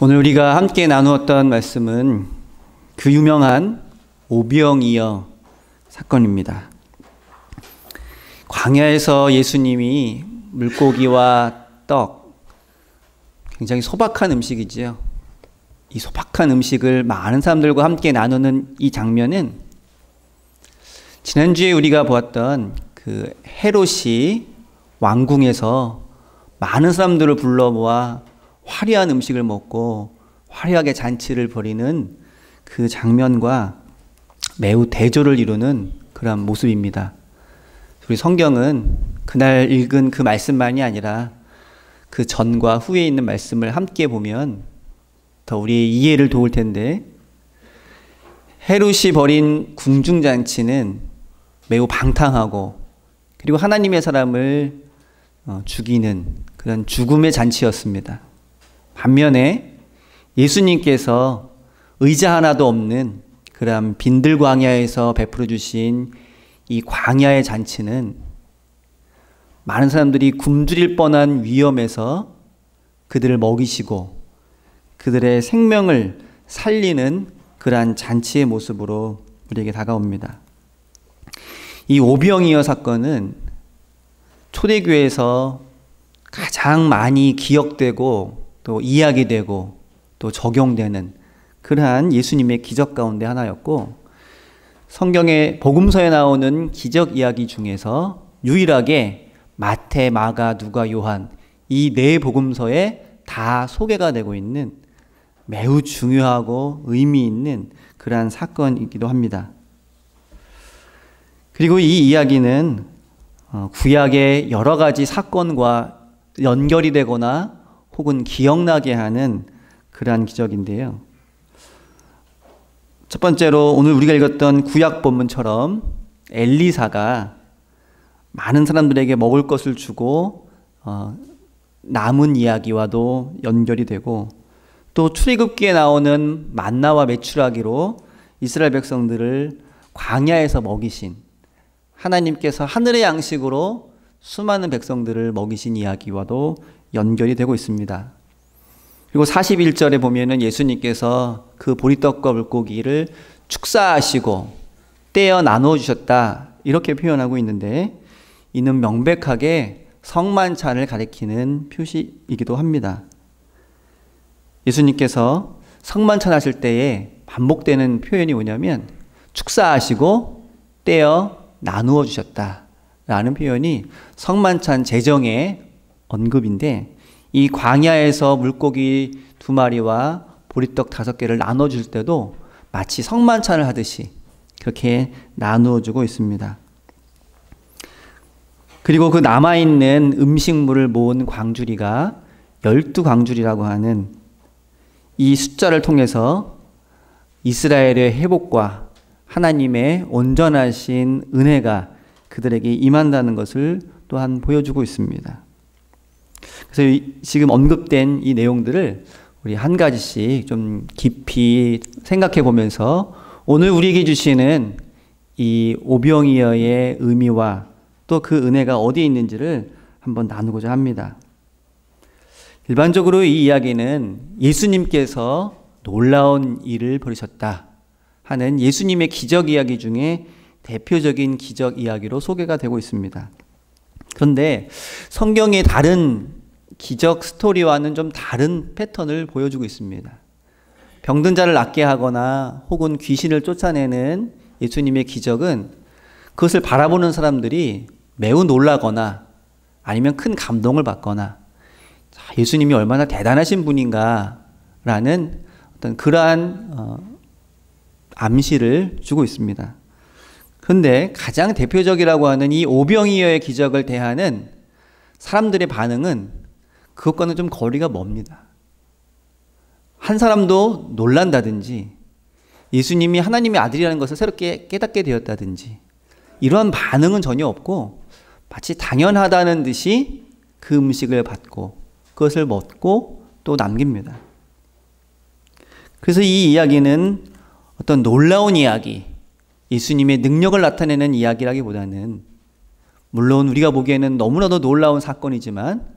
오늘 우리가 함께 나누었던 말씀은 그 유명한 오병이어 사건입니다. 광야에서 예수님이 물고기와 떡, 굉장히 소박한 음식이지요. 이 소박한 음식을 많은 사람들과 함께 나누는 이 장면은 지난주에 우리가 보았던 그 헤롯이 왕궁에서 많은 사람들을 불러 모아 화려한 음식을 먹고 화려하게 잔치를 벌이는 그 장면과 매우 대조를 이루는 그런 모습입니다. 우리 성경은 그날 읽은 그 말씀만이 아니라 그 전과 후에 있는 말씀을 함께 보면 더 우리의 이해를 도울 텐데, 헤롯이 벌인 궁중잔치는 매우 방탕하고 그리고 하나님의 사람을 죽이는 그런 죽음의 잔치였습니다. 반면에 예수님께서 의자 하나도 없는 그런 빈들 광야에서 베풀어 주신 이 광야의 잔치는 많은 사람들이 굶주릴 뻔한 위험에서 그들을 먹이시고 그들의 생명을 살리는 그러한 잔치의 모습으로 우리에게 다가옵니다. 이 오병이어 사건은 초대교회에서 가장 많이 기억되고 또 이야기되고 또 적용되는 그러한 예수님의 기적 가운데 하나였고, 성경의 복음서에 나오는 기적 이야기 중에서 유일하게 마태, 마가, 누가, 요한 이 네 복음서에 다 소개가 되고 있는 매우 중요하고 의미 있는 그러한 사건이기도 합니다. 그리고 이 이야기는 구약의 여러 가지 사건과 연결이 되거나 혹은 기억나게 하는 그러한 기적인데요. 첫 번째로 오늘 우리가 읽었던 구약 본문처럼 엘리사가 많은 사람들에게 먹을 것을 주고 남은 이야기와도 연결이 되고, 또 출애굽기에 나오는 만나와 메추라기로 이스라엘 백성들을 광야에서 먹이신 하나님께서 하늘의 양식으로 수많은 백성들을 먹이신 이야기와도 연결이 되고 있습니다. 그리고 41절에 보면은 예수님께서 그 보리떡과 물고기를 축사하시고 떼어 나누어 주셨다 이렇게 표현하고 있는데, 이는 명백하게 성만찬을 가리키는 표시이기도 합니다. 예수님께서 성만찬 하실 때에 반복되는 표현이 뭐냐면 축사하시고 떼어 나누어 주셨다 라는 표현이 성만찬 제정의 언급인데, 이 광야에서 물고기 2마리와 보리떡 5개를 나눠줄 때도 마치 성만찬을 하듯이 그렇게 나누어 주고 있습니다. 그리고 그 남아있는 음식물을 모은 광주리가 12광주리라고 하는 이 숫자를 통해서 이스라엘의 회복과 하나님의 온전하신 은혜가 그들에게 임한다는 것을 또한 보여주고 있습니다. 그래서 지금 언급된 이 내용들을 우리 한 가지씩 좀 깊이 생각해 보면서 오늘 우리에게 주시는 이 오병이어의 의미와 또 그 은혜가 어디에 있는지를 한번 나누고자 합니다. 일반적으로 이 이야기는 예수님께서 놀라운 일을 벌이셨다 하는 예수님의 기적 이야기 중에 대표적인 기적 이야기로 소개가 되고 있습니다. 그런데 성경의 다른 기적 스토리와는 좀 다른 패턴을 보여주고 있습니다. 병든 자를 낫게 하거나 혹은 귀신을 쫓아내는 예수님의 기적은 그것을 바라보는 사람들이 매우 놀라거나 아니면 큰 감동을 받거나 예수님이 얼마나 대단하신 분인가 라는 어떤 그러한 암시를 주고 있습니다. 그런데 가장 대표적이라고 하는 이 오병이어의 기적을 대하는 사람들의 반응은 그것과는 좀 거리가 멉니다. 한 사람도 놀란다든지 예수님이 하나님의 아들이라는 것을 새롭게 깨닫게 되었다든지 이런 반응은 전혀 없고, 마치 당연하다는 듯이 그 음식을 받고 그것을 먹고 또 남깁니다. 그래서 이 이야기는 어떤 놀라운 이야기, 예수님의 능력을 나타내는 이야기라기보다는, 물론 우리가 보기에는 너무나도 놀라운 사건이지만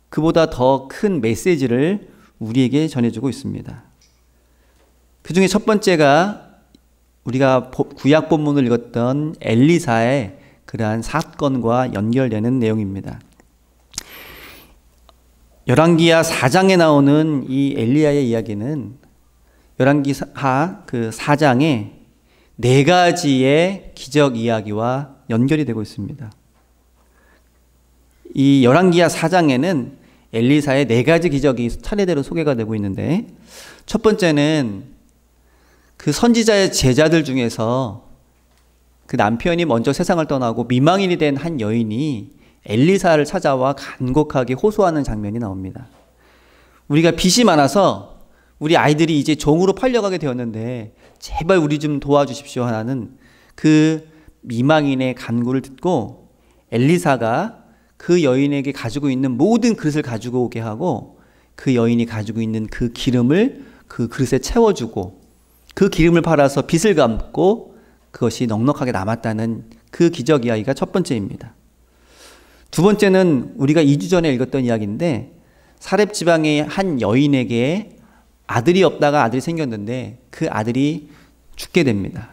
그보다 더 큰 메시지를 우리에게 전해주고 있습니다. 그 중에 첫 번째가 우리가 구약 본문을 읽었던 엘리사의 그러한 사건과 연결되는 내용입니다. 열왕기하 4장에 나오는 이 엘리야의 이야기는 열왕기하 그 4장에 4가지의 기적 이야기와 연결이 되고 있습니다. 이 열왕기하 4장에는 엘리사의 4가지 기적이 차례대로 소개가 되고 있는데, 첫 번째는 그 선지자의 제자들 중에서 그 남편이 먼저 세상을 떠나고 미망인이 된 한 여인이 엘리사를 찾아와 간곡하게 호소하는 장면이 나옵니다. 우리가 빚이 많아서 우리 아이들이 이제 종으로 팔려가게 되었는데 제발 우리 좀 도와주십시오 하는 그 미망인의 간구를 듣고 엘리사가 그 여인에게 가지고 있는 모든 그릇을 가지고 오게 하고 그 여인이 가지고 있는 그 기름을 그 그릇에 채워주고 그 기름을 팔아서 빚을 갚고 그것이 넉넉하게 남았다는 그 기적 이야기가 첫 번째입니다. 두 번째는 우리가 2주 전에 읽었던 이야기인데, 사렙 지방의 한 여인에게 아들이 없다가 아들이 생겼는데 그 아들이 죽게 됩니다.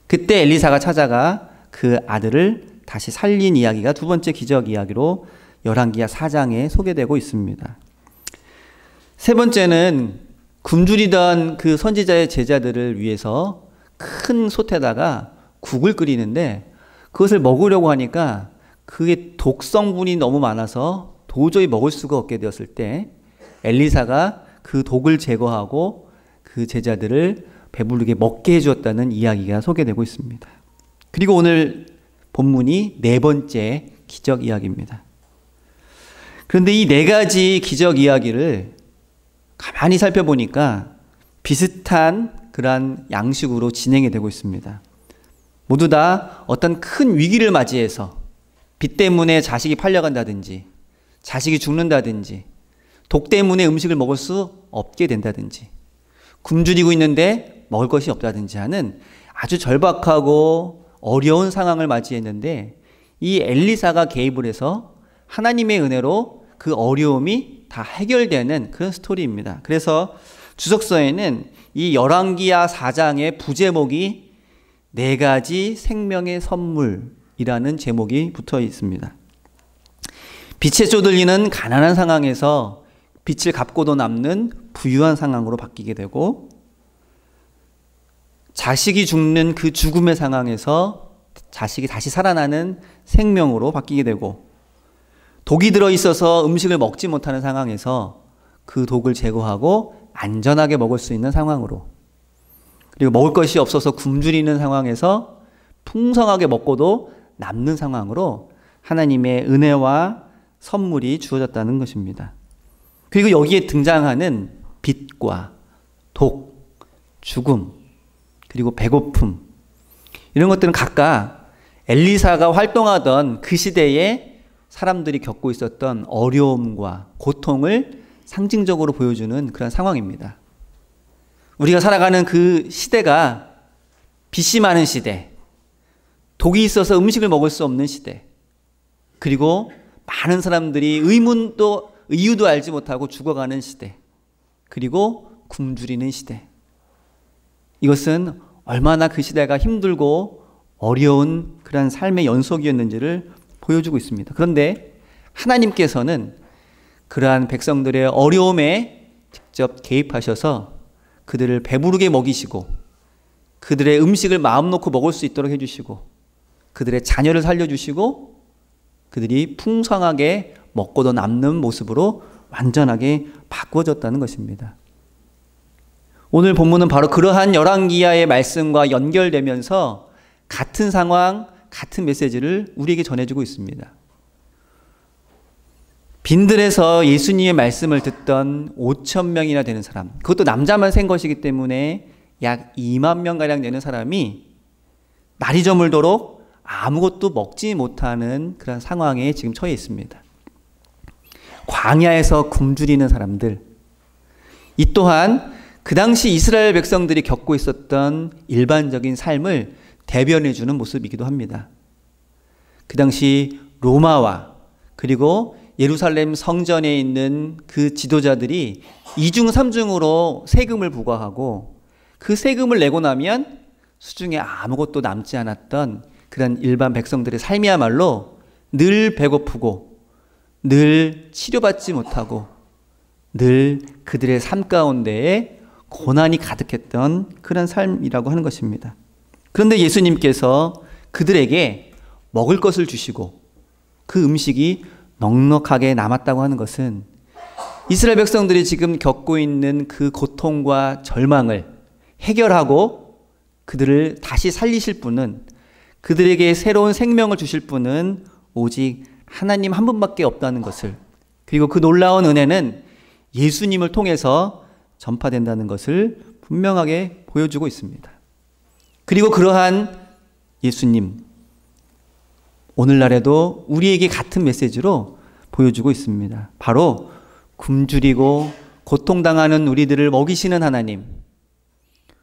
그때 엘리사가 찾아가 그 아들을 다시 살린 이야기가 두 번째 기적 이야기로 열왕기하 4장에 소개되고 있습니다. 세 번째는 굶주리던 그 선지자의 제자들을 위해서 큰 솥에다가 국을 끓이는데 그것을 먹으려고 하니까 그게 독성분이 너무 많아서 도저히 먹을 수가 없게 되었을 때 엘리사가 그 독을 제거하고 그 제자들을 배부르게 먹게 해주었다는 이야기가 소개되고 있습니다. 그리고 오늘 본문이 4번째 기적 이야기입니다. 그런데 이 4가지 기적 이야기를 가만히 살펴보니까 비슷한 그러한 양식으로 진행이 되고 있습니다. 모두 다 어떤 큰 위기를 맞이해서 빚 때문에 자식이 팔려간다든지 자식이 죽는다든지 독 때문에 음식을 먹을 수 없게 된다든지 굶주리고 있는데 먹을 것이 없다든지 하는 아주 절박하고 어려운 상황을 맞이했는데, 이 엘리사가 개입을 해서 하나님의 은혜로 그 어려움이 다 해결되는 그런 스토리입니다. 그래서 주석서에는 이 열왕기하 4장의 부제목이 4가지 생명의 선물이라는 제목이 붙어 있습니다. 빛에 쏟들리는 가난한 상황에서 빛을 갚고도 남는 부유한 상황으로 바뀌게 되고, 자식이 죽는 그 죽음의 상황에서 자식이 다시 살아나는 생명으로 바뀌게 되고, 독이 들어있어서 음식을 먹지 못하는 상황에서 그 독을 제거하고 안전하게 먹을 수 있는 상황으로, 그리고 먹을 것이 없어서 굶주리는 상황에서 풍성하게 먹고도 남는 상황으로 하나님의 은혜와 선물이 주어졌다는 것입니다. 그리고 여기에 등장하는 빛과 독, 죽음, 그리고 배고픔, 이런 것들은 각각 엘리사가 활동하던 그 시대에 사람들이 겪고 있었던 어려움과 고통을 상징적으로 보여주는 그런 상황입니다. 우리가 살아가는 그 시대가 빚이 많은 시대, 독이 있어서 음식을 먹을 수 없는 시대, 그리고 많은 사람들이 이유도 알지 못하고 죽어가는 시대, 그리고 굶주리는 시대. 이것은 얼마나 그 시대가 힘들고 어려운 그런 삶의 연속이었는지를 보여주고 있습니다. 그런데 하나님께서는 그러한 백성들의 어려움에 직접 개입하셔서 그들을 배부르게 먹이시고 그들의 음식을 마음 놓고 먹을 수 있도록 해주시고 그들의 자녀를 살려주시고 그들이 풍성하게 먹고도 남는 모습으로 완전하게 바꿔졌다는 것입니다. 오늘 본문은 바로 그러한 열왕기하의 말씀과 연결되면서 같은 상황, 같은 메시지를 우리에게 전해주고 있습니다. 빈들에서 예수님의 말씀을 듣던 5천 명이나 되는 사람, 그것도 남자만 센 것이기 때문에 약 2만 명가량 되는 사람이 날이 저물도록 아무것도 먹지 못하는 그런 상황에 지금 처해 있습니다. 광야에서 굶주리는 사람들, 이 또한 그 당시 이스라엘 백성들이 겪고 있었던 일반적인 삶을 대변해 주는 모습이기도 합니다. 그 당시 로마와 그리고 예루살렘 성전에 있는 그 지도자들이 이중삼중으로 세금을 부과하고 그 세금을 내고 나면 수중에 아무것도 남지 않았던 그런 일반 백성들의 삶이야말로 늘 배고프고 늘 치료받지 못하고 늘 그들의 삶 가운데에 고난이 가득했던 그런 삶이라고 하는 것입니다. 그런데 예수님께서 그들에게 먹을 것을 주시고 그 음식이 넉넉하게 남았다고 하는 것은 이스라엘 백성들이 지금 겪고 있는 그 고통과 절망을 해결하고 그들을 다시 살리실 분은, 그들에게 새로운 생명을 주실 분은 오직 하나님 한 분밖에 없다는 것을, 그리고 그 놀라운 은혜는 예수님을 통해서 전파된다는 것을 분명하게 보여주고 있습니다. 그리고 그러한 예수님, 오늘날에도 우리에게 같은 메시지로 보여주고 있습니다. 바로 굶주리고 고통당하는 우리들을 먹이시는 하나님,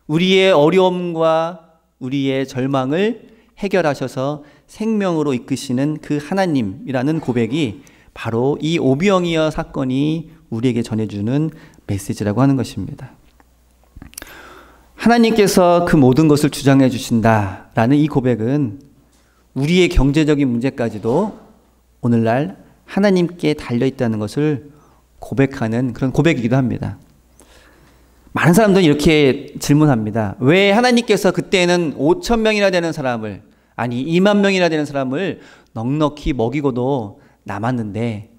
우리의 어려움과 우리의 절망을 해결하셔서 생명으로 이끄시는 그 하나님이라는 고백이 바로 이 오병이어 사건이 우리에게 전해주는 메시지라고 하는 것입니다. 하나님께서 그 모든 것을 주장해 주신다라는 이 고백은 우리의 경제적인 문제까지도 오늘날 하나님께 달려있다는 것을 고백하는 그런 고백이기도 합니다. 많은 사람들은 이렇게 질문합니다. 왜 하나님께서 그때는 5천 명이나 되는 사람을, 아니 2만 명이나 되는 사람을 넉넉히 먹이고도 남았는데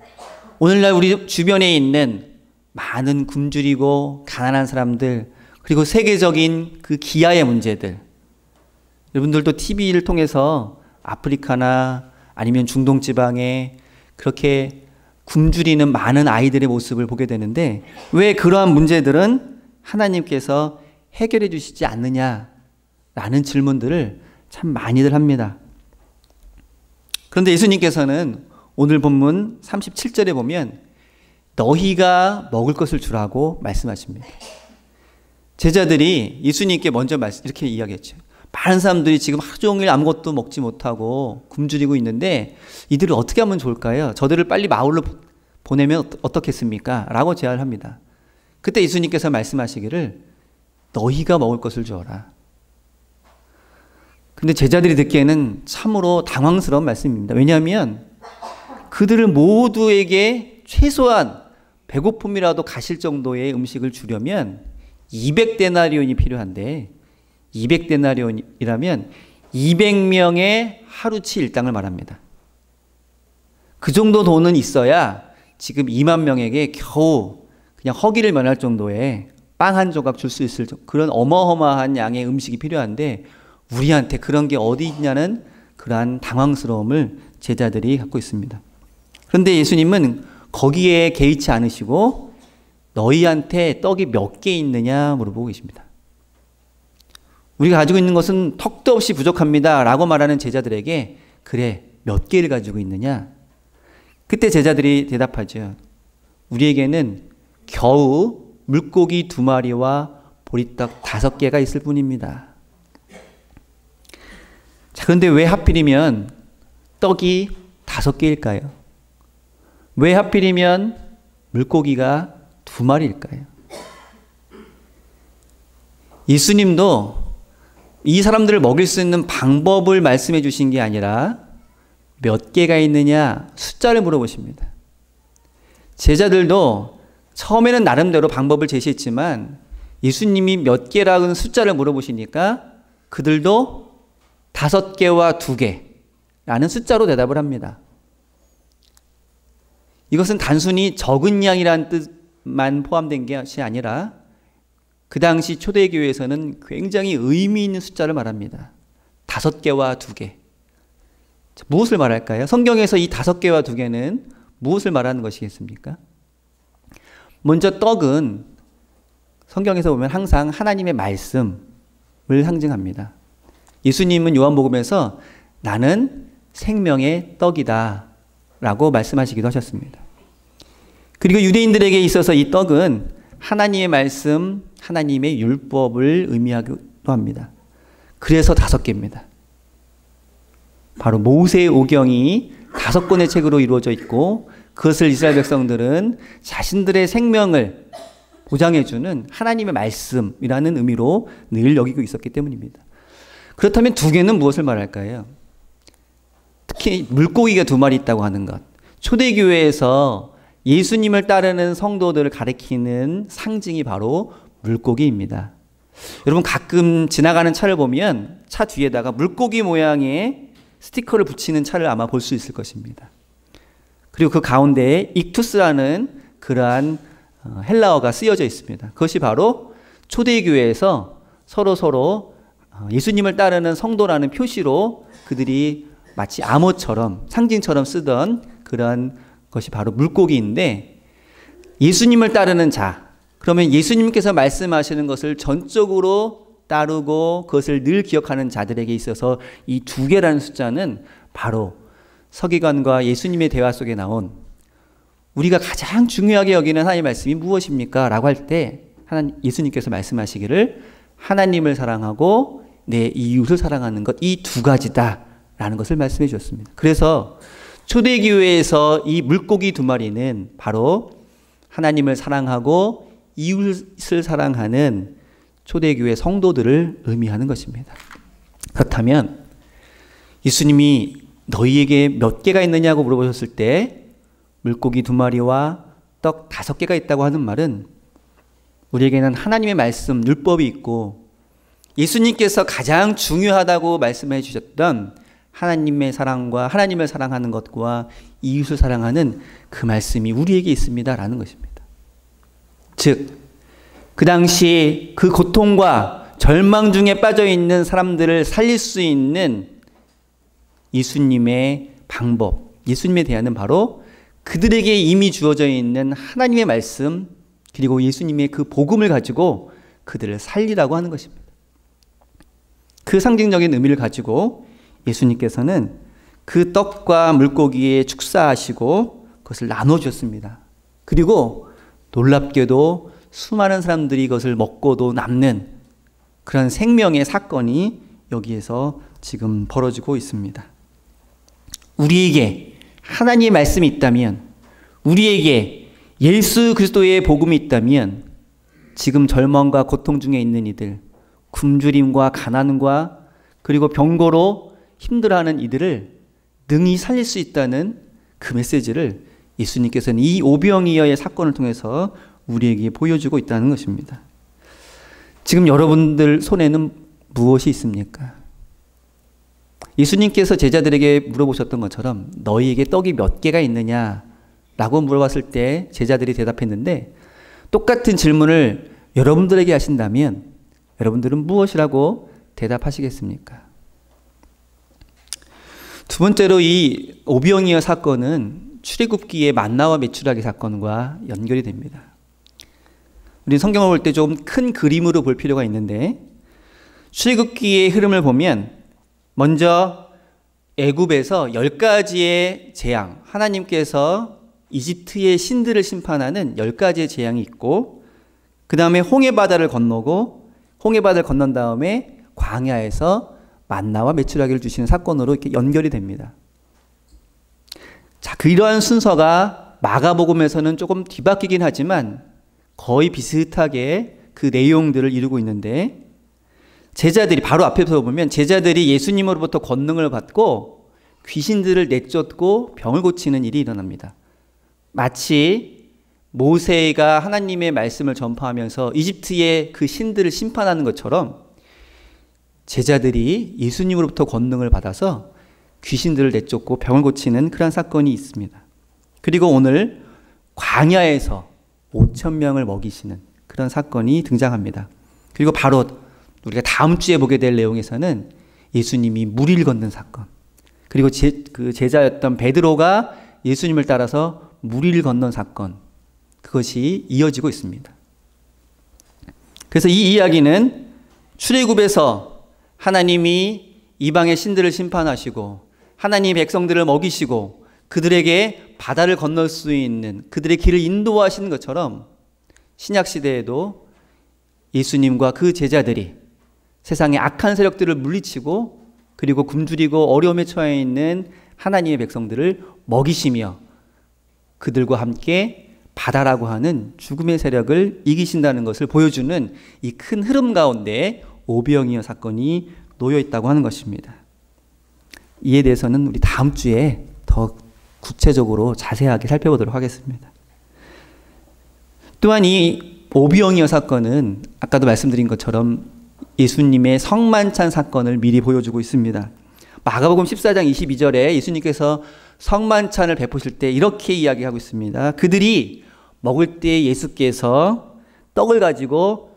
오늘날 우리 주변에 있는 많은 굶주리고 가난한 사람들, 그리고 세계적인 그 기아의 문제들, 여러분들도 TV를 통해서 아프리카나 아니면 중동 지방에 그렇게 굶주리는 많은 아이들의 모습을 보게 되는데 왜 그러한 문제들은 하나님께서 해결해 주시지 않느냐라는 질문들을 참 많이들 합니다. 그런데 예수님께서는 오늘 본문 37절에 보면 너희가 먹을 것을 주라고 말씀하십니다. 제자들이 예수님께 먼저 이렇게 이야기했죠. 많은 사람들이 지금 하루 종일 아무것도 먹지 못하고 굶주리고 있는데 이들을 어떻게 하면 좋을까요? 저들을 빨리 마을로 보내면 어떻겠습니까? 라고 제안을 합니다. 그때 예수님께서 말씀하시기를 너희가 먹을 것을 주어라. 근데 제자들이 듣기에는 참으로 당황스러운 말씀입니다. 왜냐하면 그들을 모두에게 최소한 배고픔이라도 가실 정도의 음식을 주려면 200데나리온이 필요한데 200데나리온이라면 200명의 하루치 일당을 말합니다. 그 정도 돈은 있어야 지금 2만 명에게 겨우 그냥 허기를 면할 정도의 빵 한 조각 줄 수 있을 그런 어마어마한 양의 음식이 필요한데 우리한테 그런 게 어디 있냐는 그러한 당황스러움을 제자들이 갖고 있습니다. 그런데 예수님은 거기에 개의치 않으시고 너희한테 떡이 몇 개 있느냐 물어보고 계십니다. 우리가 가지고 있는 것은 턱도 없이 부족합니다 라고 말하는 제자들에게 그래 몇 개를 가지고 있느냐? 그때 제자들이 대답하죠. 우리에게는 겨우 물고기 2마리와 보리떡 5개가 있을 뿐입니다. 자, 그런데 왜 하필이면 떡이 5개일까요? 왜 하필이면 물고기가 2마리일까요? 예수님도 이 사람들을 먹일 수 있는 방법을 말씀해 주신 게 아니라 몇 개가 있느냐 숫자를 물어보십니다. 제자들도 처음에는 나름대로 방법을 제시했지만 예수님이 몇 개라는 숫자를 물어보시니까 그들도 5개와 2개라는 숫자로 대답을 합니다. 이것은 단순히 적은 양이라는 뜻만 포함된 것이 아니라 그 당시 초대교회에서는 굉장히 의미 있는 숫자를 말합니다. 5개와 2개. 무엇을 말할까요? 성경에서 이 5개와 2개는 무엇을 말하는 것이겠습니까? 먼저 떡은 성경에서 보면 항상 하나님의 말씀을 상징합니다. 예수님은 요한복음에서 나는 생명의 떡이다 라고 말씀하시기도 하셨습니다. 그리고 유대인들에게 있어서 이 떡은 하나님의 말씀, 하나님의 율법을 의미하기도 합니다. 그래서 5개입니다. 바로 모세의 오경이 5권의 책으로 이루어져 있고 그것을 이스라엘 백성들은 자신들의 생명을 보장해주는 하나님의 말씀이라는 의미로 늘 여기고 있었기 때문입니다. 그렇다면 두 개는 무엇을 말할까요? 특히 물고기가 두 마리 있다고 하는 것. 초대교회에서 예수님을 따르는 성도들을 가리키는 상징이 바로 물고기입니다. 여러분 가끔 지나가는 차를 보면 차 뒤에다가 물고기 모양의 스티커를 붙이는 차를 아마 볼 수 있을 것입니다. 그리고 그 가운데에 익투스라는 그러한 헬라어가 쓰여져 있습니다. 그것이 바로 초대교회에서 서로 예수님을 따르는 성도라는 표시로 그들이 마치 암호처럼 상징처럼 쓰던 그러한 것이 바로 물고기인데, 예수님을 따르는 자, 그러면 예수님께서 말씀하시는 것을 전적으로 따르고 그것을 늘 기억하는 자들에게 있어서 이 두 개라는 숫자는 바로 서기관과 예수님의 대화 속에 나온 우리가 가장 중요하게 여기는 하나님의 말씀이 무엇입니까? 라고 할 때 예수님께서 말씀하시기를 하나님을 사랑하고 내 이웃을 사랑하는 것, 이 두 가지다 라는 것을 말씀해 주셨습니다. 그래서 초대교회에서 이 물고기 두 마리는 바로 하나님을 사랑하고 이웃을 사랑하는 초대교회 성도들을 의미하는 것입니다. 그렇다면 예수님이 너희에게 몇 개가 있느냐고 물어보셨을 때 물고기 두 마리와 떡 5개가 있다고 하는 말은 우리에게는 하나님의 말씀, 율법이 있고 예수님께서 가장 중요하다고 말씀해 주셨던 하나님의 사랑과 하나님을 사랑하는 것과 이웃을 사랑하는 그 말씀이 우리에게 있습니다라는 것입니다. 즉, 그 당시 그 고통과 절망 중에 빠져 있는 사람들을 살릴 수 있는 예수님의 방법, 예수님에 대한은 바로 그들에게 이미 주어져 있는 하나님의 말씀, 그리고 예수님의 그 복음을 가지고 그들을 살리라고 하는 것입니다. 그 상징적인 의미를 가지고 예수님께서는 그 떡과 물고기에 축사하시고 그것을 나눠주셨습니다. 그리고 놀랍게도 수많은 사람들이 이것을 먹고도 남는 그런 생명의 사건이 여기에서 지금 벌어지고 있습니다. 우리에게 하나님의 말씀이 있다면, 우리에게 예수 그리스도의 복음이 있다면 지금 절망과 고통 중에 있는 이들, 굶주림과 가난과 그리고 병고로 힘들어하는 이들을 능히 살릴 수 있다는 그 메시지를 예수님께서는 이 오병이어의 사건을 통해서 우리에게 보여주고 있다는 것입니다. 지금 여러분들 손에는 무엇이 있습니까? 예수님께서 제자들에게 물어보셨던 것처럼 너희에게 떡이 몇 개가 있느냐라고 물어봤을 때 제자들이 대답했는데, 똑같은 질문을 여러분들에게 하신다면 여러분들은 무엇이라고 대답하시겠습니까? 두 번째로 이 오병이어 사건은 출애굽기의 만나와 메추라기 사건과 연결이 됩니다. 우리 성경을 볼 때 좀 큰 그림으로 볼 필요가 있는데, 출애굽기의 흐름을 보면 먼저 애굽에서 10가지의 재앙, 하나님께서 이집트의 신들을 심판하는 10가지의 재앙이 있고, 그 다음에 홍해바다를 건너고, 홍해바다를 건넌 다음에 광야에서 만나와 메추라기를 주시는 사건으로 이렇게 연결이 됩니다. 자, 이러한 순서가 마가복음에서는 조금 뒤바뀌긴 하지만 거의 비슷하게 그 내용들을 이루고 있는데, 제자들이 바로 앞에서 보면 제자들이 예수님으로부터 권능을 받고 귀신들을 내쫓고 병을 고치는 일이 일어납니다. 마치 모세가 하나님의 말씀을 전파하면서 이집트의 그 신들을 심판하는 것처럼 제자들이 예수님으로부터 권능을 받아서 귀신들을 내쫓고 병을 고치는 그런 사건이 있습니다. 그리고 오늘 광야에서 5,000명을 먹이시는 그런 사건이 등장합니다. 그리고 바로 우리가 다음 주에 보게 될 내용에서는 예수님이 무리를 걷는 사건, 그리고 그 제자였던 베드로가 예수님을 따라서 무리를 건넌 사건, 그것이 이어지고 있습니다. 그래서 이 이야기는 출애굽에서 하나님이 이방의 신들을 심판하시고 하나님의 백성들을 먹이시고 그들에게 바다를 건널 수 있는 그들의 길을 인도하시는 것처럼 신약시대에도 예수님과 그 제자들이 세상의 악한 세력들을 물리치고 그리고 굶주리고 어려움에 처해 있는 하나님의 백성들을 먹이시며 그들과 함께 바다라고 하는 죽음의 세력을 이기신다는 것을 보여주는 이 큰 흐름 가운데 오병이어 사건이 놓여 있다고 하는 것입니다. 이에 대해서는 우리 다음 주에 더 구체적으로 자세하게 살펴보도록 하겠습니다. 또한 이 오병이어 사건은 아까도 말씀드린 것처럼 예수님의 성만찬 사건을 미리 보여주고 있습니다. 마가복음 14장 22절에 예수님께서 성만찬을 베푸실 때 이렇게 이야기하고 있습니다. 그들이 먹을 때 예수께서 떡을 가지고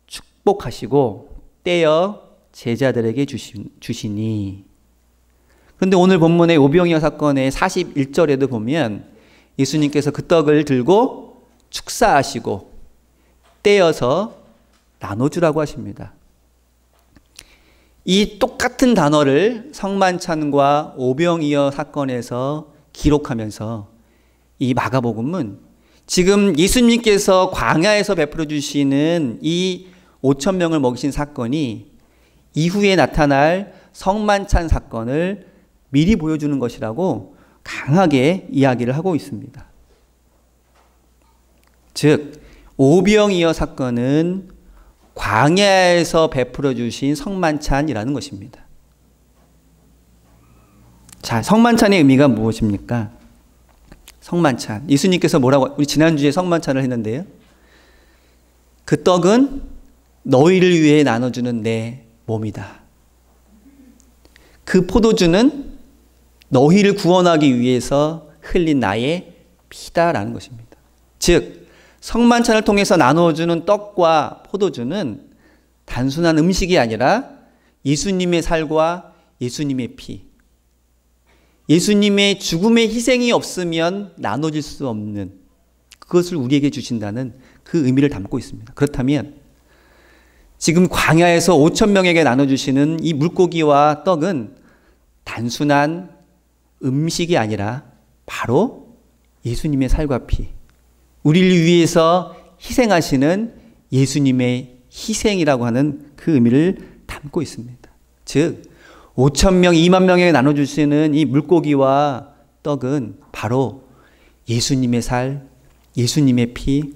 축복하시고 떼어 제자들에게 주시니. 그런데 오늘 본문의 오병이어 사건의 41절에도 보면 예수님께서 그 떡을 들고 축사하시고 떼어서 나눠주라고 하십니다. 이 똑같은 단어를 성만찬과 오병이어 사건에서 기록하면서 이 마가복음은 지금 예수님께서 광야에서 베풀어 주시는 이 5,000명을 먹이신 사건이 이후에 나타날 성만찬 사건을 미리 보여주는 것이라고 강하게 이야기를 하고 있습니다. 즉 오병이어 사건은 광야에서 베풀어 주신 성만찬이라는 것입니다. 자, 성만찬의 의미가 무엇입니까? 성만찬. 예수님께서 뭐라고, 우리 지난주에 성만찬을 했는데요. 그 떡은 너희를 위해 나눠주는 내 몸이다. 그 포도주는 너희를 구원하기 위해서 흘린 나의 피다라는 것입니다. 즉, 성만찬을 통해서 나누어주는 떡과 포도주는 단순한 음식이 아니라 예수님의 살과 예수님의 피, 예수님의 죽음의 희생이 없으면 나눠질 수 없는 그것을 우리에게 주신다는 그 의미를 담고 있습니다. 그렇다면 지금 광야에서 5,000명에게 나눠주시는 이 물고기와 떡은 단순한 음식이 아니라 바로 예수님의 살과 피, 우리를 위해서 희생하시는 예수님의 희생이라고 하는 그 의미를 담고 있습니다. 즉 5,000명, 2만 명에게 나눠주시는 이 물고기와 떡은 바로 예수님의 살, 예수님의 피,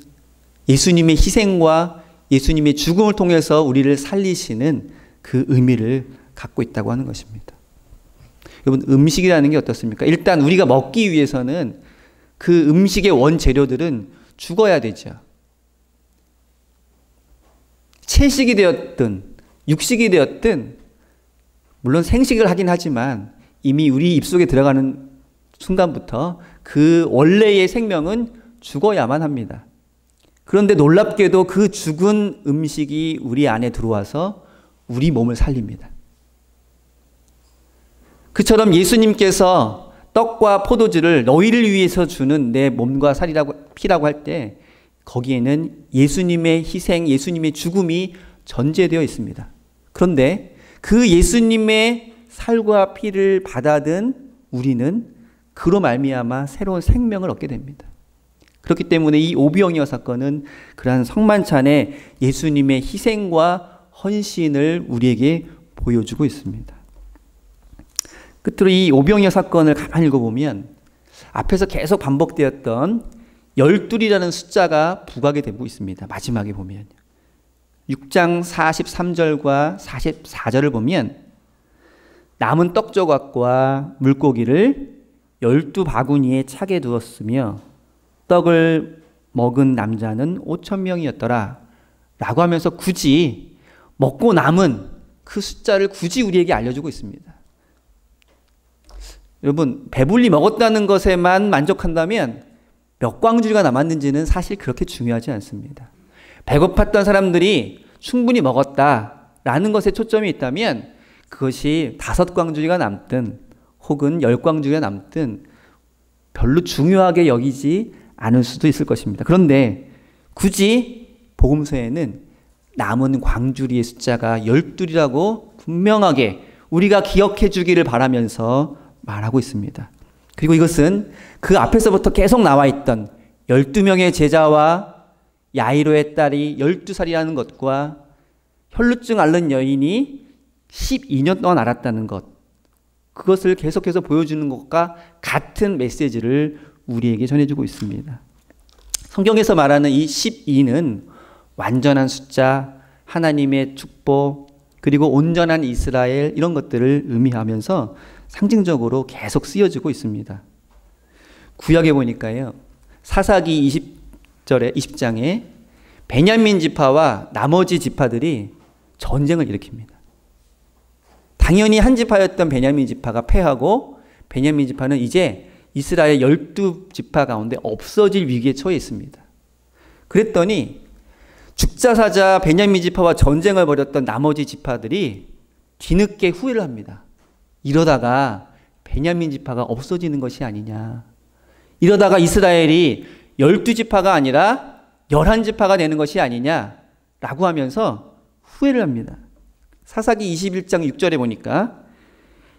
예수님의 희생과 예수님의 죽음을 통해서 우리를 살리시는 그 의미를 갖고 있다고 하는 것입니다. 여러분, 음식이라는 게 어떻습니까? 일단 우리가 먹기 위해서는 그 음식의 원재료들은 죽어야 되죠. 채식이 되었든 육식이 되었든 물론 생식을 하긴 하지만 이미 우리 입속에 들어가는 순간부터 그 원래의 생명은 죽어야만 합니다. 그런데 놀랍게도 그 죽은 음식이 우리 안에 들어와서 우리 몸을 살립니다. 그처럼 예수님께서 떡과 포도주를 너희를 위해서 주는 내 몸과 피라고 할 때 거기에는 예수님의 희생, 예수님의 죽음이 전제되어 있습니다. 그런데 그 예수님의 살과 피를 받아든 우리는 그로 말미암아 새로운 생명을 얻게 됩니다. 그렇기 때문에 이 오병이어 사건은 그러한 성만찬의 예수님의 희생과 헌신을 우리에게 보여주고 있습니다. 끝으로 이 오병이어 사건을 가만히 읽어보면 앞에서 계속 반복되었던 12이라는 숫자가 부각이 되고 있습니다. 마지막에 보면 6장 43절과 44절을 보면 남은 떡 조각과 물고기를 12바구니에 차게 두었으며 떡을 먹은 남자는 5,000명이었더라 라고 하면서 굳이 먹고 남은 그 숫자를 굳이 우리에게 알려주고 있습니다. 여러분, 배불리 먹었다는 것에만 만족한다면 몇 광주리가 남았는지는 사실 그렇게 중요하지 않습니다. 배고팠던 사람들이 충분히 먹었다라는 것에 초점이 있다면 그것이 5광주리가 남든 혹은 10광주리가 남든 별로 중요하게 여기지 않을 수도 있을 것입니다. 그런데 굳이 복음서에는 남은 광주리의 숫자가 12라고 분명하게 우리가 기억해 주기를 바라면서 말하고 있습니다. 그리고 이것은 그 앞에서부터 계속 나와 있던 12명의 제자와 야이로의 딸이 12살이라는 것과 혈루증 앓는 여인이 12년 동안 앓았다는 것, 그것을 계속해서 보여주는 것과 같은 메시지를 우리에게 전해주고 있습니다. 성경에서 말하는 이 12는 완전한 숫자, 하나님의 축복, 그리고 온전한 이스라엘 이런 것들을 의미하면서 상징적으로 계속 쓰여지고 있습니다. 구약에 보니까요. 사사기 20장에 베냐민 지파와 나머지 지파들이 전쟁을 일으킵니다. 당연히 한 지파였던 베냐민 지파가 패하고 베냐민 지파는 이제 이스라엘 12지파 가운데 없어질 위기에 처해 있습니다. 그랬더니 죽자사자 베냐민 지파와 전쟁을 벌였던 나머지 지파들이 뒤늦게 후회를 합니다. 이러다가 베냐민 지파가 없어지는 것이 아니냐. 이러다가 이스라엘이 12지파가 아니라 11지파가 되는 것이 아니냐라고 하면서 후회를 합니다. 사사기 21장 6절에 보니까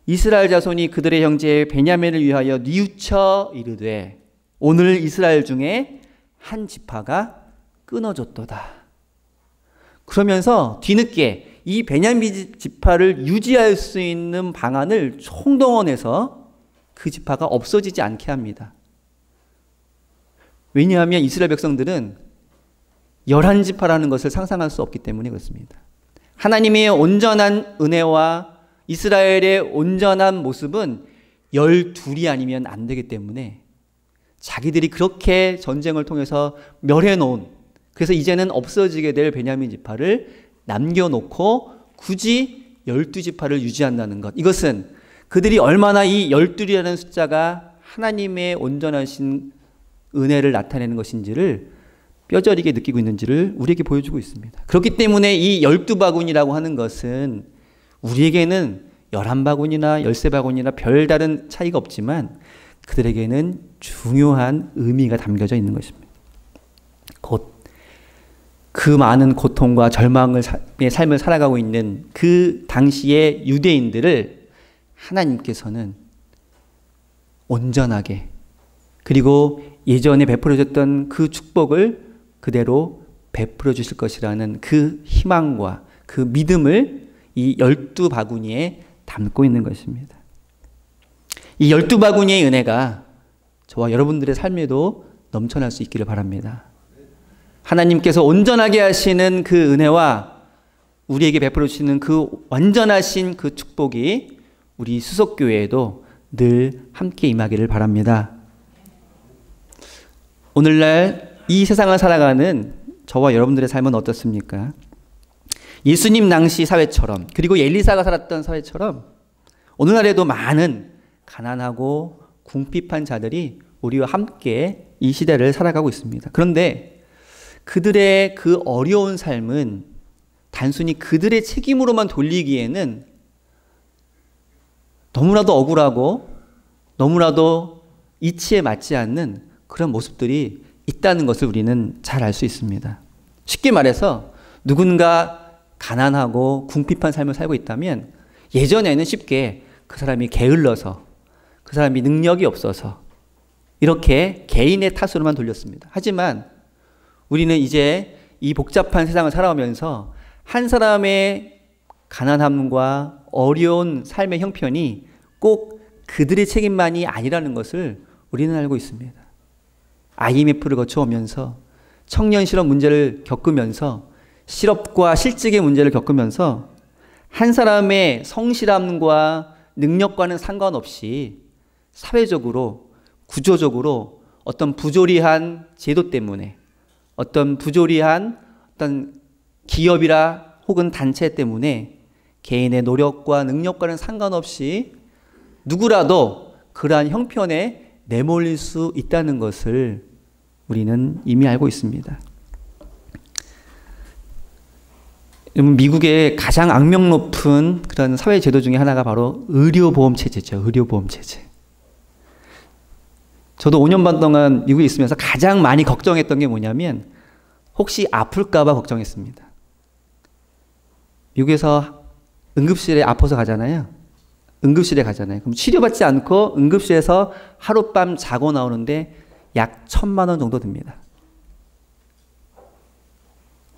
이스라엘 자손이 그들의 형제 베냐민을 위하여 뉘우쳐 이르되 오늘 이스라엘 중에 한 지파가 끊어졌도다. 그러면서 뒤늦게 이 베냐민 지파를 유지할 수 있는 방안을 총동원해서 그 지파가 없어지지 않게 합니다. 왜냐하면 이스라엘 백성들은 11지파라는 것을 상상할 수 없기 때문에 그렇습니다. 하나님의 온전한 은혜와 이스라엘의 온전한 모습은 12이 아니면 안 되기 때문에 자기들이 그렇게 전쟁을 통해서 멸해놓은, 그래서 이제는 없어지게 될 베냐민 지파를 남겨놓고 굳이 12지파를 유지한다는 것. 이것은 그들이 얼마나 이 12이라는 숫자가 하나님의 온전하신 은혜를 나타내는 것인지를 뼈저리게 느끼고 있는지를 우리에게 보여주고 있습니다. 그렇기 때문에 이 12바구니라고 하는 것은 우리에게는 11바구니나 13바구니나 별다른 차이가 없지만 그들에게는 중요한 의미가 담겨져 있는 것입니다. 곧 그 많은 고통과 절망의 삶을 살아가고 있는 그 당시의 유대인들을 하나님께서는 온전하게, 그리고 예전에 베풀어졌던 그 축복을 그대로 베풀어 주실 것이라는 그 희망과 그 믿음을 이 12바구니에 담고 있는 것입니다. 이 12바구니의 은혜가 저와 여러분들의 삶에도 넘쳐날 수 있기를 바랍니다. 하나님께서 온전하게 하시는 그 은혜와 우리에게 베풀어 주시는 그 완전하신 그 축복이 우리 수석교회에도 늘 함께 임하기를 바랍니다. 오늘날 이 세상을 살아가는 저와 여러분들의 삶은 어떻습니까? 예수님 당시 사회처럼, 그리고 엘리사가 살았던 사회처럼 오늘날에도 많은 가난하고 궁핍한 자들이 우리와 함께 이 시대를 살아가고 있습니다. 그런데 그들의 그 어려운 삶은 단순히 그들의 책임으로만 돌리기에는 너무나도 억울하고 너무나도 이치에 맞지 않는 그런 모습들이 있다는 것을 우리는 잘 알 수 있습니다. 쉽게 말해서 누군가 가난하고 궁핍한 삶을 살고 있다면 예전에는 쉽게 그 사람이 게을러서, 그 사람이 능력이 없어서 이렇게 개인의 탓으로만 돌렸습니다. 하지만 우리는 이제 이 복잡한 세상을 살아오면서 한 사람의 가난함과 어려운 삶의 형편이 꼭 그들의 책임만이 아니라는 것을 우리는 알고 있습니다. IMF를 거쳐오면서 청년 실업 문제를 겪으면서 실업과 실직의 문제를 겪으면서 한 사람의 성실함과 능력과는 상관없이 사회적으로, 구조적으로 어떤 부조리한 제도 때문에, 어떤 부조리한 어떤 기업이라 혹은 단체 때문에 개인의 노력과 능력과는 상관없이 누구라도 그러한 형편에 내몰릴 수 있다는 것을 우리는 이미 알고 있습니다. 미국의 가장 악명 높은 그런 사회제도 중에 하나가 바로 의료보험체제죠. 의료보험체제. 저도 5년 반 동안 미국에 있으면서 가장 많이 걱정했던 게 뭐냐면 혹시 아플까 봐 걱정했습니다. 미국에서 응급실에 아파서 가잖아요. 응급실에 가잖아요. 그럼 치료받지 않고 응급실에서 하룻밤 자고 나오는데 약 1,000만 원 정도 듭니다.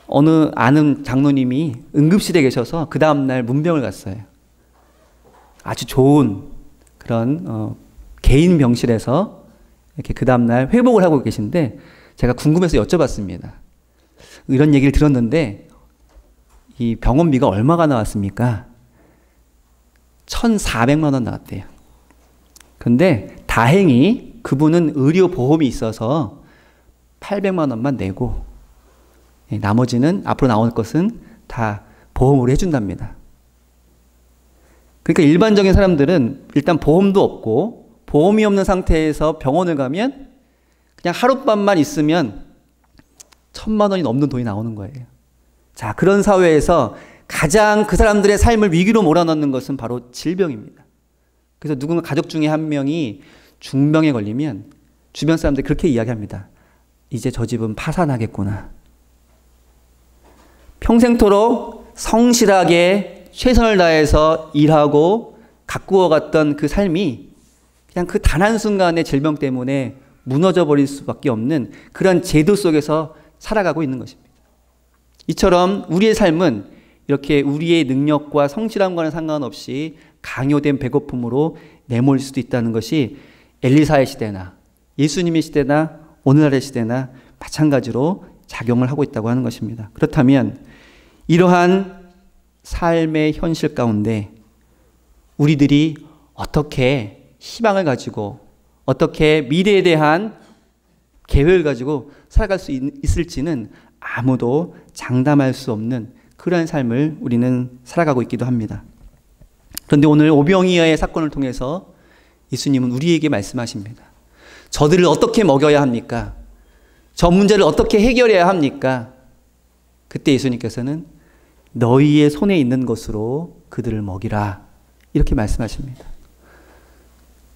어느 아는 장로님이 응급실에 계셔서 그 다음날 문병을 갔어요. 아주 좋은 그런 개인 병실에서 이렇게 그 다음날 회복을 하고 계신데 제가 궁금해서 여쭤봤습니다. 이런 얘기를 들었는데 이 병원비가 얼마가 나왔습니까? 1,400만 원 나왔대요. 근데 다행히 그분은 의료보험이 있어서 800만 원만 내고 나머지는 앞으로 나올 것은 다 보험으로 해준답니다. 그러니까 일반적인 사람들은 일단 보험도 없고 보험이 없는 상태에서 병원을 가면 그냥 하룻밤만 있으면 1,000만 원이 넘는 돈이 나오는 거예요. 자, 그런 사회에서 가장 그 사람들의 삶을 위기로 몰아넣는 것은 바로 질병입니다. 그래서 누군가 가족 중에 한 명이 중병에 걸리면 주변 사람들이 그렇게 이야기합니다. 이제 저 집은 파산하겠구나. 평생토록 성실하게 최선을 다해서 일하고 가꾸어갔던 그 삶이 그냥 그 단 한순간의 질병 때문에 무너져 버릴 수밖에 없는 그런 제도 속에서 살아가고 있는 것입니다. 이처럼 우리의 삶은 이렇게 우리의 능력과 성실함과는 상관없이 강요된 배고픔으로 내몰 수도 있다는 것이 엘리사의 시대나 예수님의 시대나 오늘날의 시대나 마찬가지로 작용을 하고 있다고 하는 것입니다. 그렇다면 이러한 삶의 현실 가운데 우리들이 어떻게 희망을 가지고 어떻게 미래에 대한 계획을 가지고 살아갈 수 있을지는 아무도 장담할 수 없는 그러한 삶을 우리는 살아가고 있기도 합니다. 그런데 오늘 오병이어의 사건을 통해서 예수님은 우리에게 말씀하십니다. 저들을 어떻게 먹여야 합니까? 저 문제를 어떻게 해결해야 합니까? 그때 예수님께서는 너희의 손에 있는 것으로 그들을 먹이라 이렇게 말씀하십니다.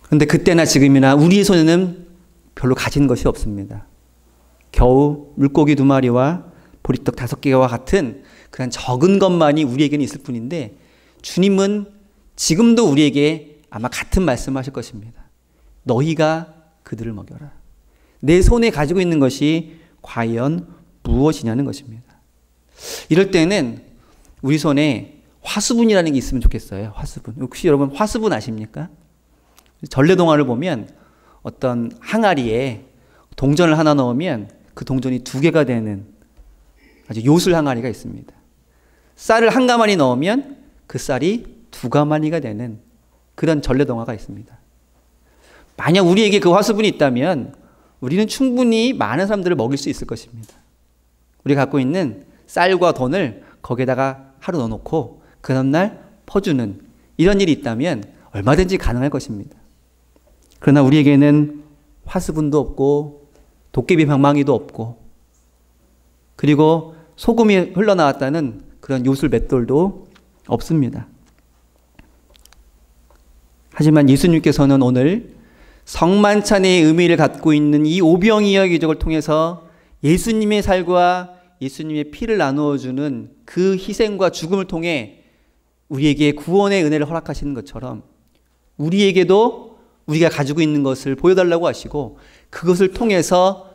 그런데 그때나 지금이나 우리의 손에는 별로 가진 것이 없습니다. 겨우 물고기 2마리와 보리떡 5개와 같은 그런 적은 것만이 우리에게는 있을 뿐인데 주님은 지금도 우리에게 아마 같은 말씀을 하실 것입니다. 너희가 그들을 먹여라. 내 손에 가지고 있는 것이 과연 무엇이냐는 것입니다. 이럴 때는 우리 손에 화수분이라는 게 있으면 좋겠어요. 화수분. 혹시 여러분 화수분 아십니까? 전래동화를 보면 어떤 항아리에 동전을 하나 넣으면 그 동전이 2개가 되는 아주 요술 항아리가 있습니다. 쌀을 한 가마니 넣으면 그 쌀이 2가마니가 되는 그런 전래동화가 있습니다. 만약 우리에게 그 화수분이 있다면 우리는 충분히 많은 사람들을 먹일 수 있을 것입니다. 우리가 갖고 있는 쌀과 돈을 거기에다가 하루 넣어놓고 그 다음날 퍼주는 이런 일이 있다면 얼마든지 가능할 것입니다. 그러나 우리에게는 화수분도 없고 도깨비 방망이도 없고 그리고 소금이 흘러나왔다는 그런 요술 맷돌도 없습니다. 하지만 예수님께서는 오늘 성만찬의 의미를 갖고 있는 이 오병이어 기적을 통해서 예수님의 살과 예수님의 피를 나누어 주는 그 희생과 죽음을 통해 우리에게 구원의 은혜를 허락하시는 것처럼 우리에게도 우리가 가지고 있는 것을 보여달라고 하시고 그것을 통해서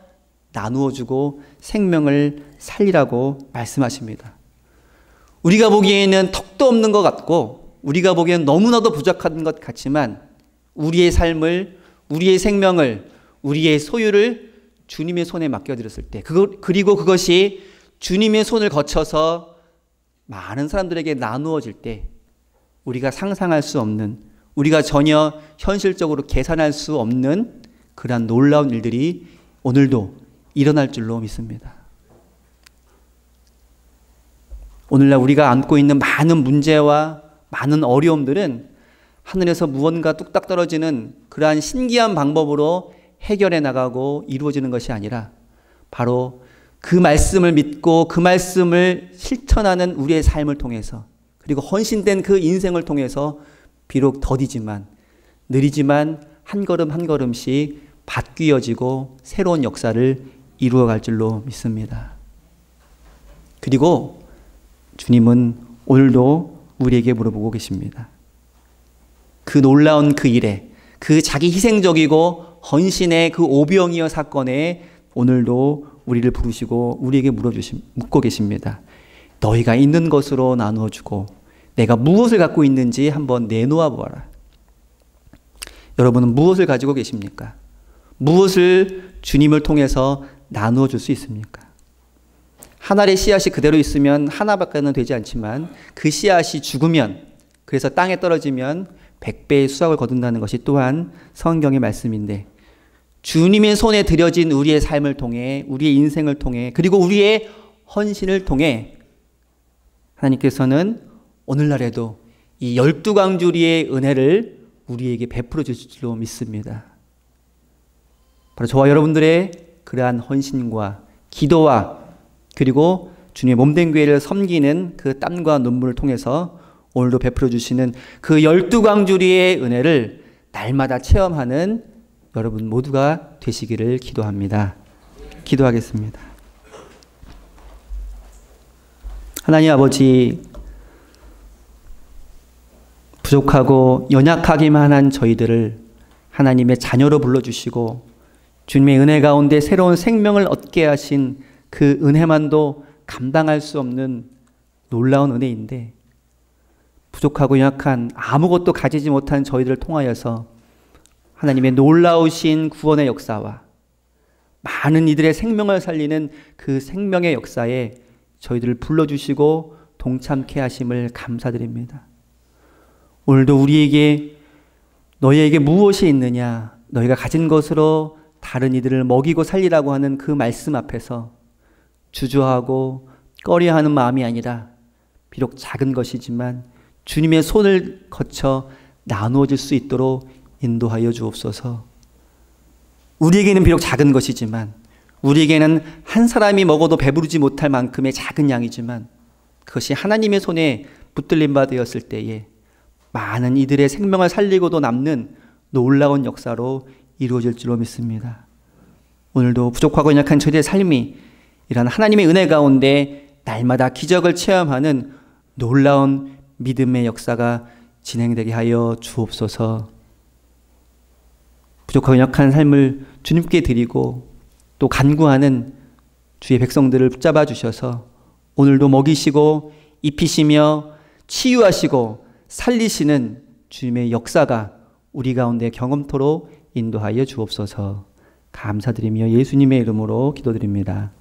나누어 주고 생명을 살리라고 말씀하십니다. 우리가 보기에는 턱도 없는 것 같고 우리가 보기에는 너무나도 부족한 것 같지만 우리의 삶을 우리의 생명을 우리의 소유를 주님의 손에 맡겨드렸을 때 그리고 그것이 주님의 손을 거쳐서 많은 사람들에게 나누어질 때 우리가 상상할 수 없는 우리가 전혀 현실적으로 계산할 수 없는 그러한 놀라운 일들이 오늘도 일어날 줄로 믿습니다. 오늘날 우리가 안고 있는 많은 문제와 많은 어려움들은 하늘에서 무언가 뚝딱 떨어지는 그러한 신기한 방법으로 해결해 나가고 이루어지는 것이 아니라 바로 그 말씀을 믿고 그 말씀을 실천하는 우리의 삶을 통해서 그리고 헌신된 그 인생을 통해서 비록 더디지만 느리지만 한 걸음 한 걸음씩 바뀌어지고 새로운 역사를 이루어갈 줄로 믿습니다. 그리고 주님은 오늘도 우리에게 물어보고 계십니다. 그 놀라운 그 일에 그 자기 희생적이고 헌신의 그 오병이어 사건에 오늘도 우리를 부르시고 우리에게 묻고 계십니다. 너희가 있는 것으로 나누어 주고 내가 무엇을 갖고 있는지 한번 내놓아 보아라. 여러분은 무엇을 가지고 계십니까? 무엇을 주님을 통해서 나누어 줄 수 있습니까? 한 알의 씨앗이 그대로 있으면 하나밖에는 되지 않지만 그 씨앗이 죽으면, 그래서 땅에 떨어지면 100배의 수확을 거둔다는 것이 또한 성경의 말씀인데, 주님의 손에 들여진 우리의 삶을 통해, 우리의 인생을 통해, 그리고 우리의 헌신을 통해 하나님께서는 오늘날에도 이 12광주리의 은혜를 우리에게 베풀어 주실 줄로 믿습니다. 바로 저와 여러분들의 그러한 헌신과 기도와 그리고 주님의 몸된 교회를 섬기는 그 땀과 눈물을 통해서 오늘도 베풀어 주시는 그 12광주리의 은혜를 날마다 체험하는 여러분 모두가 되시기를 기도합니다. 기도하겠습니다. 하나님 아버지, 부족하고 연약하기만 한 저희들을 하나님의 자녀로 불러주시고 주님의 은혜 가운데 새로운 생명을 얻게 하신 그 은혜만도 감당할 수 없는 놀라운 은혜인데, 부족하고 연약한 아무것도 가지지 못한 저희들을 통하여서 하나님의 놀라우신 구원의 역사와 많은 이들의 생명을 살리는 그 생명의 역사에 저희들을 불러주시고 동참케 하심을 감사드립니다. 오늘도 우리에게 너희에게 무엇이 있느냐, 너희가 가진 것으로 다른 이들을 먹이고 살리라고 하는 그 말씀 앞에서 주저하고 꺼려하는 마음이 아니라 비록 작은 것이지만 주님의 손을 거쳐 나누어질 수 있도록 인도하여 주옵소서. 우리에게는 비록 작은 것이지만, 우리에게는 한 사람이 먹어도 배부르지 못할 만큼의 작은 양이지만 그것이 하나님의 손에 붙들림 바 되었을 때에 많은 이들의 생명을 살리고도 남는 놀라운 역사로 이루어질 줄로 믿습니다. 오늘도 부족하고 연약한 저희의 삶이 이런 하나님의 은혜 가운데 날마다 기적을 체험하는 놀라운 믿음의 역사가 진행되게 하여 주옵소서. 부족하고 연약한 삶을 주님께 드리고 또 간구하는 주의 백성들을 붙잡아 주셔서 오늘도 먹이시고 입히시며 치유하시고 살리시는 주님의 역사가 우리 가운데 경험토록 인도하여 주옵소서. 감사드리며 예수님의 이름으로 기도드립니다.